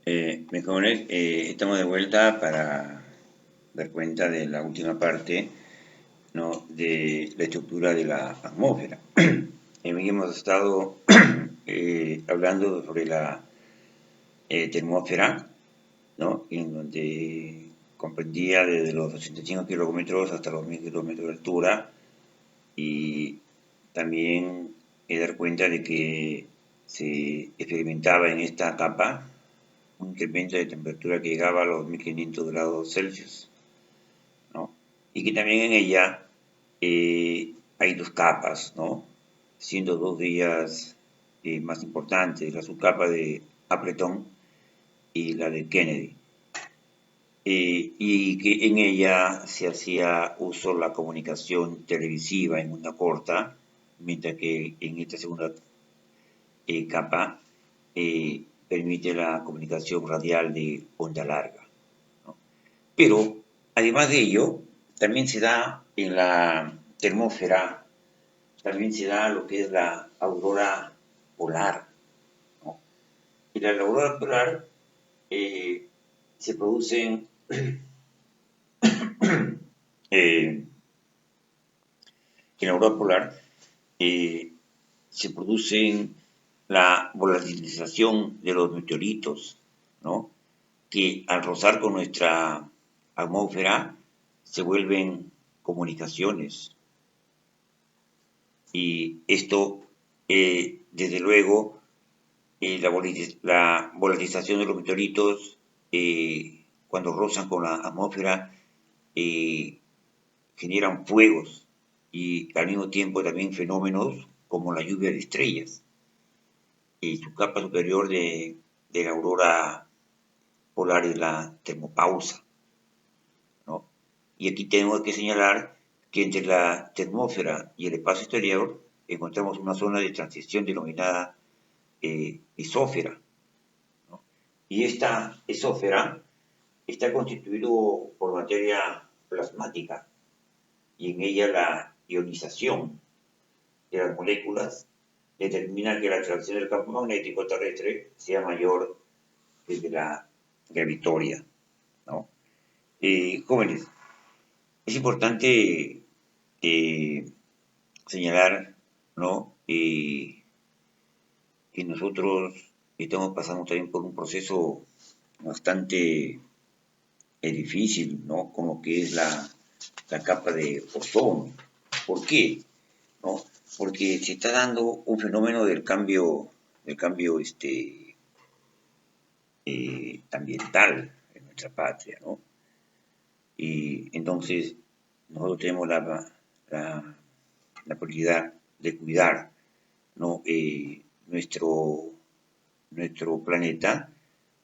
Mejores, estamos de vuelta para dar cuenta de la última parte, ¿no?, de la estructura de la atmósfera. Hemos estado hablando sobre la termósfera, ¿no?, en donde comprendía desde los 85 kilómetros hasta los 1000 kilómetros de altura, y también dar cuenta de que se experimentaba en esta capa un incremento de temperatura que llegaba a los 1500 grados Celsius, ¿no? Y que también en ella hay dos capas, ¿no?, siendo dos de ellas más importantes, la subcapa de Appleton y la de Kennedy. Y que en ella se hacía uso la comunicación televisiva en onda corta, mientras que en esta segunda capa permite la comunicación radial de onda larga, ¿no? Pero, además de ello, también se da en la termósfera, también se da lo que es la aurora polar, ¿no? Y la aurora polar se producen en la aurora polar se producen la volatilización de los meteoritos, ¿no?, que al rozar con nuestra atmósfera se vuelven comunicaciones. Y esto, desde luego, la volatilización de los meteoritos, cuando rozan con la atmósfera, generan fuegos y al mismo tiempo también fenómenos como la lluvia de estrellas. Y su capa superior de la aurora polar es la termopausa, ¿no? Y aquí tenemos que señalar que entre la termósfera y el espacio exterior encontramos una zona de transición denominada esósfera, ¿no? Y esta esósfera está constituido por materia plasmática, y en ella la ionización de las moléculas determina que la atracción del campo magnético terrestre sea mayor desde la gravitoria, ¿no? Jóvenes, es importante señalar, ¿no?, que nosotros estamos pasando también por un proceso bastante difícil, ¿no?, con lo que es la capa de ozono. ¿Por qué? ¿No? Porque se está dando un fenómeno del cambio ambiental en nuestra patria, ¿no? Y entonces nosotros tenemos la prioridad de cuidar, ¿no?, nuestro planeta,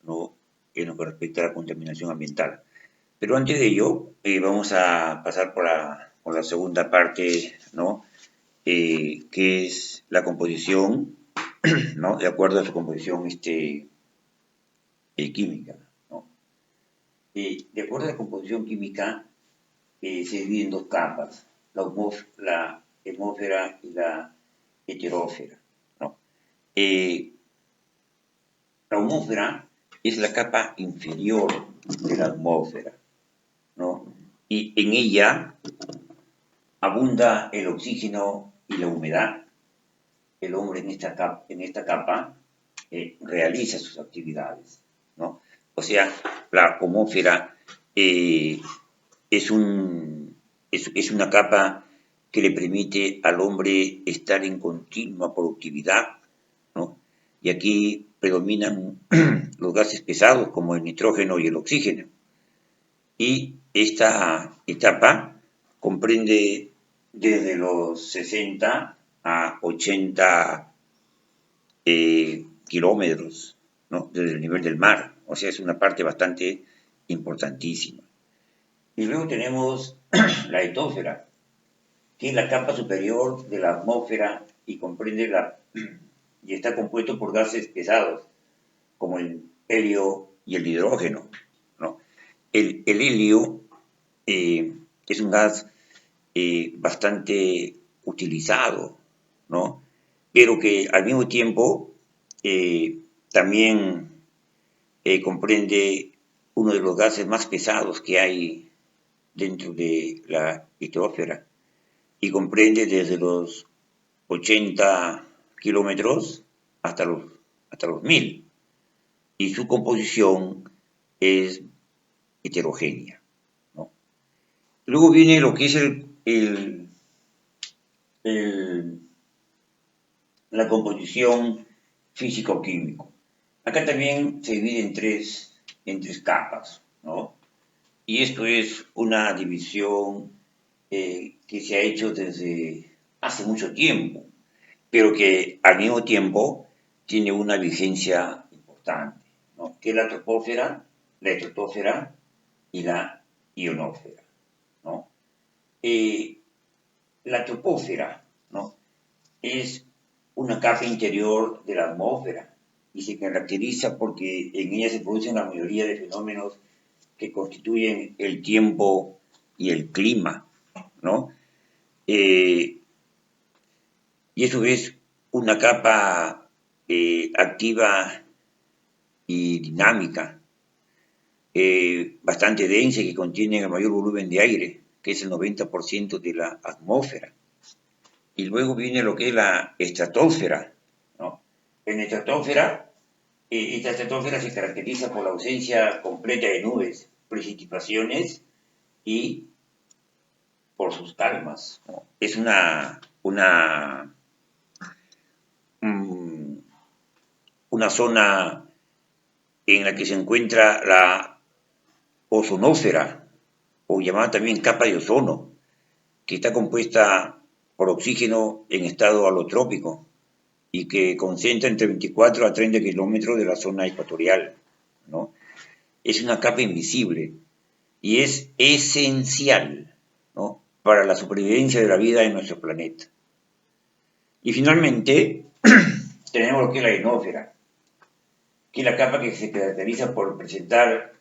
¿no?, en lo que respecta a la contaminación ambiental. Pero antes de ello, vamos a pasar por la segunda parte, ¿no?, que es la composición, ¿no?, de acuerdo a su composición química, ¿no? De acuerdo a la composición química, se divide en dos capas, la atmósfera y la heterósfera, ¿no? La atmósfera es la capa inferior de la atmósfera, ¿no? Y en ella abunda el oxígeno y la humedad. El hombre en esta capa realiza sus actividades, ¿no? O sea, la atmósfera es una capa que le permite al hombre estar en continua productividad, ¿no? Y aquí predominan los gases pesados como el nitrógeno y el oxígeno. Y esta etapa comprende desde los 60 a 80 kilómetros, ¿no?, desde el nivel del mar. O sea, es una parte bastante importantísima. Y luego tenemos la etosfera, que es la capa superior de la atmósfera y y está compuesto por gases pesados, como el helio y el hidrógeno, ¿no? El helio es un gas bastante utilizado, ¿no?, pero que al mismo tiempo también comprende uno de los gases más pesados que hay dentro de la litosfera y comprende desde los 80 kilómetros hasta los 1000. Y su composición es heterogénea, ¿no? Luego viene lo que es el, la composición físico-químico. Acá también se divide en tres capas, ¿no? Y esto es una división que se ha hecho desde hace mucho tiempo, pero que al mismo tiempo tiene una vigencia importante, ¿no? Que es la troposfera, la estratosfera y la ionosfera, ¿no? La troposfera, ¿no? Es una capa interior de la atmósfera y se caracteriza porque en ella se producen la mayoría de fenómenos que constituyen el tiempo y el clima, ¿no? Y eso es una capa activa y dinámica, bastante densa y que contiene el mayor volumen de aire, que es el 90% de la atmósfera. Y luego viene lo que es la estratosfera, ¿no? En la estratosfera, esta estratosfera se caracteriza por la ausencia completa de nubes, precipitaciones y por sus calmas, ¿no? Es una zona en la que se encuentra la ozonósfera, o llamada también capa de ozono, que está compuesta por oxígeno en estado alotrópico y que concentra entre 24 a 30 kilómetros de la zona ecuatorial, ¿no? Es una capa invisible y es esencial, ¿no?, para la supervivencia de la vida en nuestro planeta. Y finalmente, tenemos lo que es la ionosfera, que es la capa que se caracteriza por presentar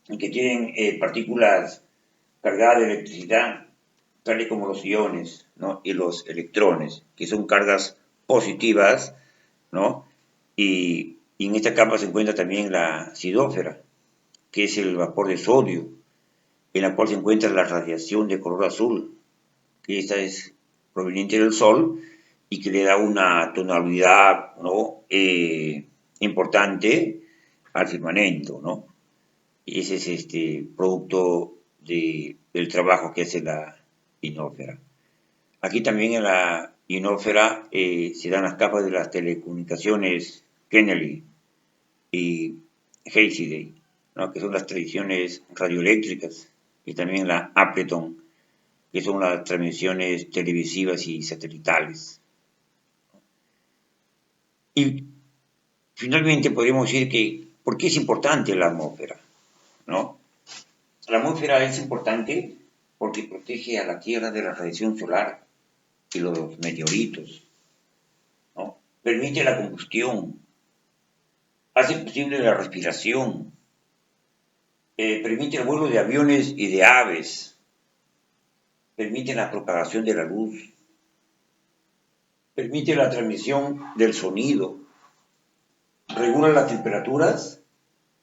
que tienen partículas cargadas de electricidad, tales como los iones, ¿no?, y los electrones, que son cargas positivas, ¿no? Y en esta capa se encuentra también la acidósfera, que es el vapor de sodio, en la cual se encuentra la radiación de color azul, que esta es proveniente del Sol y que le da una tonalidad, ¿no?, importante al firmamento, ¿no? Y ese es producto del trabajo que hace la ionosfera. Aquí también en la ionosfera se dan las capas de las telecomunicaciones Kennedy y Hasiday, ¿no?, que son las transmisiones radioeléctricas, y también la Appleton, que son las transmisiones televisivas y satelitales. Y finalmente podríamos decir que, ¿por qué es importante la atmósfera?, ¿no? La atmósfera es importante porque protege a la Tierra de la radiación solar y los meteoritos, ¿no? Permite la combustión, hace posible la respiración, permite el vuelo de aviones y de aves, permite la propagación de la luz, permite la transmisión del sonido, regula las temperaturas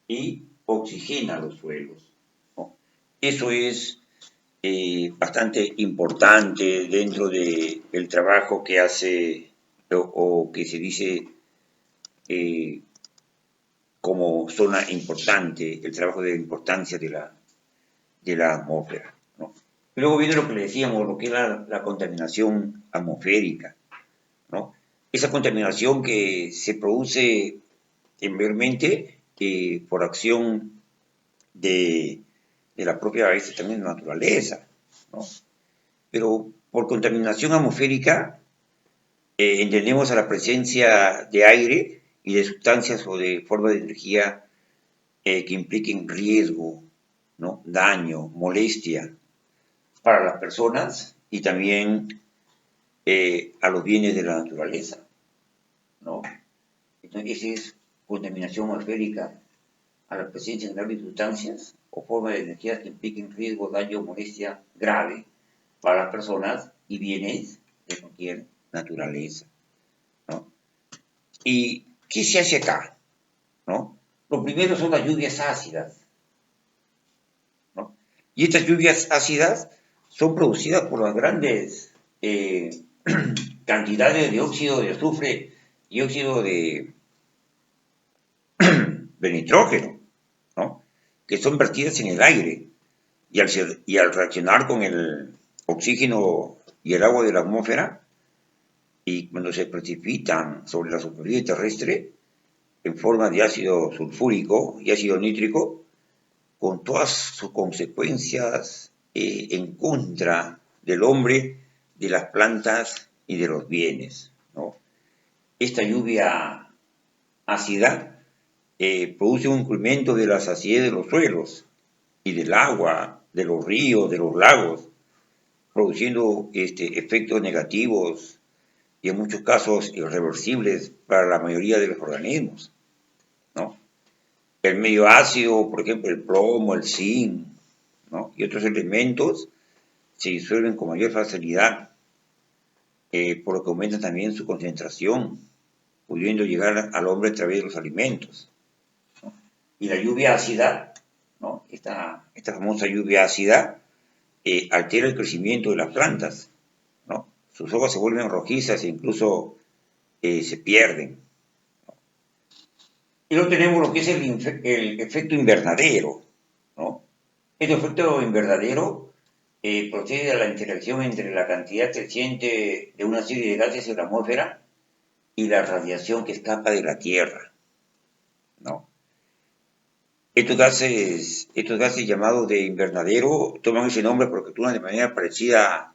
y oxigena los suelos, ¿no? Eso es bastante importante dentro del trabajo que hace o que se dice como zona importante, el trabajo de importancia de la atmósfera, ¿no? Luego viene lo que le decíamos, lo que es la contaminación atmosférica, ¿no? Esa contaminación que se produce mayormente por acción de la propia también naturaleza, ¿no? Pero por contaminación atmosférica entendemos a la presencia de aire y de sustancias o de formas de energía que impliquen riesgo, ¿no?, daño, molestia para las personas y también a los bienes de la naturaleza, ¿no? Entonces, esa es contaminación atmosférica, a la presencia de grandes sustancias o formas de energía que impliquen riesgo, daño o molestia grave para las personas y bienes de cualquier naturaleza, ¿no? ¿Y qué se hace acá?, ¿no? Lo primero son las lluvias ácidas, ¿no? Y estas lluvias ácidas son producidas por las grandes cantidades de óxido de azufre y óxido de nitrógeno, ¿no? Que son vertidas en el aire y al reaccionar con el oxígeno y el agua de la atmósfera, y cuando se precipitan sobre la superficie terrestre en forma de ácido sulfúrico y ácido nítrico, con todas sus consecuencias en contra del hombre, de las plantas y de los bienes, ¿no? Esta lluvia ácida produce un incremento de la saciedad de los suelos y del agua, de los ríos, de los lagos, produciendo efectos negativos y en muchos casos irreversibles para la mayoría de los organismos, ¿no? El medio ácido, por ejemplo, el plomo, el zinc, ¿no? Y otros elementos se disuelven con mayor facilidad, por lo que aumenta también su concentración, pudiendo llegar al hombre a través de los alimentos, ¿no? Y la lluvia ácida, ¿no? Esta famosa lluvia ácida altera el crecimiento de las plantas, ¿no? Sus hojas se vuelven rojizas e incluso se pierden. Y luego tenemos lo que es el efecto invernadero, ¿no? Este efecto invernadero procede de la interacción entre la cantidad creciente de una serie de gases en la atmósfera y la radiación que escapa de la Tierra, ¿no? Estos gases llamados de invernadero toman ese nombre porque actúan de manera parecida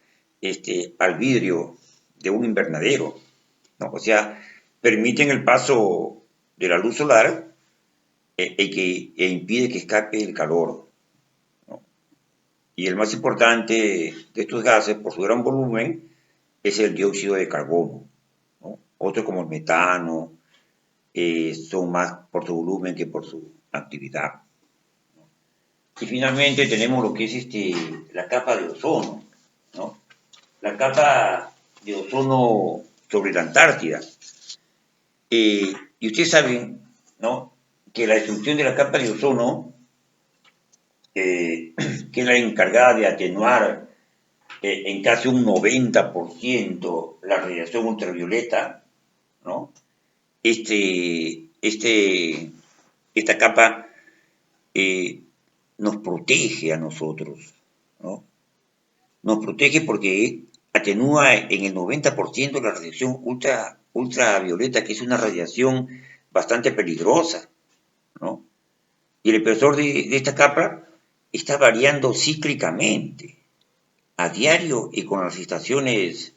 al vidrio de un invernadero, ¿no? O sea, permiten el paso de la luz solar e impide que escape el calor, ¿no? Y el más importante de estos gases, por su gran volumen, es el dióxido de carbono, ¿no? Otros como el metano son más por su volumen que por su actividad. Y finalmente tenemos lo que es la capa de ozono, ¿no? La capa de ozono sobre la Antártida. Y ustedes saben, ¿no?, que la destrucción de la capa de ozono, que es la encargada de atenuar en casi un 90% la radiación ultravioleta, ¿no? Esta capa nos protege a nosotros, ¿no? Nos protege porque atenúa en el 90% la radiación ultravioleta, que es una radiación bastante peligrosa, ¿no? Y el espesor de esta capa está variando cíclicamente, a diario y con las estaciones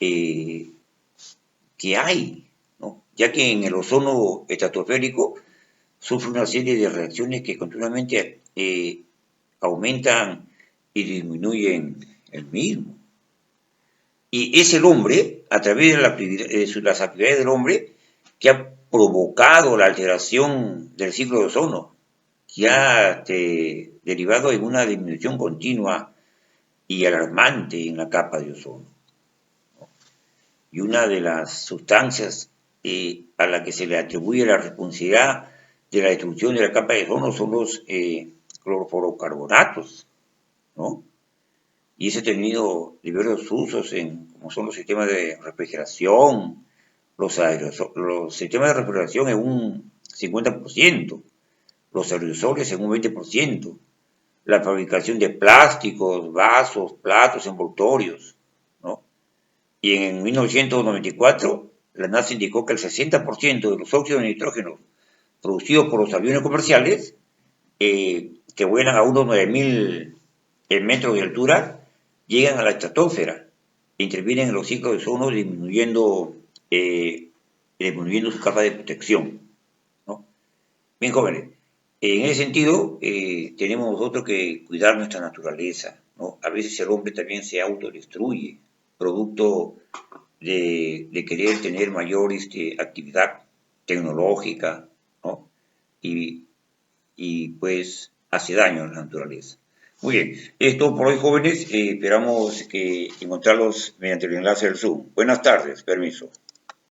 que hay, ¿no? Ya que en el ozono estratosférico sufre una serie de reacciones que continuamente aumentan y disminuyen el mismo. Y es el hombre, a través de las actividades del hombre, que ha provocado la alteración del ciclo de ozono, que ha derivado en una disminución continua y alarmante en la capa de ozono. Y una de las sustancias a la que se le atribuye la responsabilidad de la destrucción de la capa de ozono son los clorofluorocarbonatos, ¿no? Y ese ha tenido diversos usos como son los sistemas de refrigeración, los sistemas de refrigeración en un 50%, los aerosoles en un 20%, la fabricación de plásticos, vasos, platos, envoltorios, ¿no? Y en 1994 la NASA indicó que el 60% de los óxidos de nitrógeno producidos por los aviones comerciales que vuelan a unos 9.000 metros de altura llegan a la estratosfera e intervienen en los ciclos de ozono disminuyendo su capa de protección, ¿no? Bien, jóvenes, en ese sentido tenemos nosotros que cuidar nuestra naturaleza, ¿no? A veces el hombre también se autodestruye, producto de querer tener mayor actividad tecnológica, ¿no? Y pues hace daño a la naturaleza. Muy bien, es todo por hoy, jóvenes. Esperamos encontrarlos mediante el enlace del Zoom. Buenas tardes, permiso.